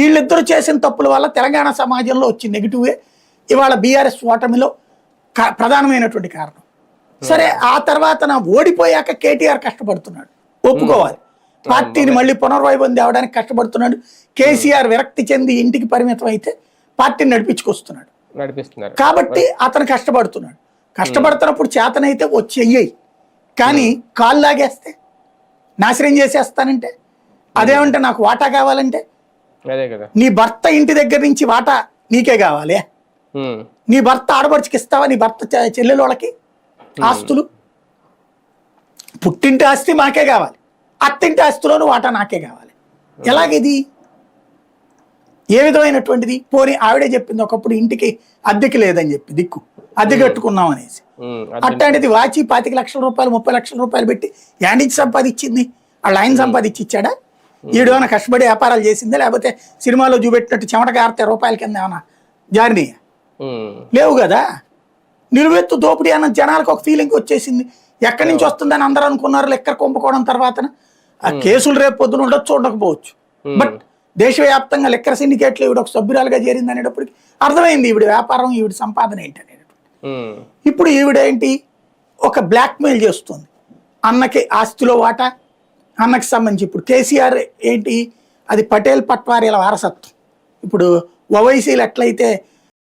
వీళ్ళిద్దరూ చేసిన తప్పుల వల్ల తెలంగాణ సమాజంలో వచ్చి నెగిటివే ఇవాళ బీఆర్ఎస్ ఓటమిలో ప్రధానమైనటువంటి కారణం. సరే ఆ తర్వాత ఓడిపోయాక కేటీఆర్ కష్టపడుతున్నాడు, ఒప్పుకోవాలి. పార్టీని మళ్ళీ పునర్వైభవం తేవడానికి కష్టపడుతున్నాడు. కేసీఆర్ విరక్తి చెంది ఇంటికి పరిమితం అయితే పార్టీని నడిపించుకొస్తున్నాడు. కాబట్టి అతను కష్టపడుతున్నాడు. కష్టపడుతున్నప్పుడు చేతనైతే వచ్చి చెయ్యి, కానీ కాళ్ళు లాగేస్తే నాశనం చేసేస్తానంటే అదేమంటే నాకు వాటా కావాలంటే నీ భర్త ఇంటి దగ్గర నుంచి వాటా నీకే కావాలి. నీ భర్త ఆడపడుచుకి ఇస్తావా? నీ భర్త చెల్లెలు వాళ్ళకి ఆస్తులు, పుట్టింటి ఆస్తి మాకే కావాలి, అత్తింటి ఆస్తిలోనూ వాటా నాకే కావాలి. ఎలాగిది? ఏ విధమైనటువంటిది? పోనీ ఆవిడే చెప్పింది ఒకప్పుడు ఇంటికి అద్దెకి లేదని చెప్పి దిక్కు అద్దె కట్టుకున్నాం అనేసి. అట్లాంటిది వాచి 25 లక్షల రూపాయలు 30 లక్షల రూపాయలు పెట్టి యాండిచి సంపాదించింది. వాళ్ళ ఆయన సంపాదించి ఇచ్చాడా? ఈడేమైనా కష్టపడి వ్యాపారాలు చేసిందా, లేకపోతే సినిమాలో చూపెట్టినట్టు చెమట గారితే రూపాయల కింద ఏమైనా జారినాయా? లేవు కదా. నిలువెత్తు దోపిడీ అన్న జనాలకు ఒక ఫీలింగ్ వచ్చేసింది. ఎక్కడి నుంచి వస్తుందని అందరూ అనుకున్నారు. లెక్కర కుంభకోణం తర్వాత ఆ కేసులు రేపు పొద్దున ఉండొచ్చు, ఉండకపోవచ్చు. బట్ దేశవ్యాప్తంగా లెక్కర సిండికేట్లు ఈవిడ ఒక సభ్యురాలుగా చేరింది అనేటప్పటికి అర్థమైంది ఈవిడ వ్యాపారం, ఈవిడ సంపాదన ఏంటి అనేటప్పుడు. ఇప్పుడు ఈవిడేంటి ఒక బ్లాక్మెయిల్ చేస్తుంది. అన్నకి ఆస్తిలో వాటా, అన్నకి సంబంధించి ఇప్పుడు కేసీఆర్ ఏంటి అది పటేల్ పట్వారీల వారసత్వం. ఇప్పుడు ఓవైసీలు ఎట్లయితే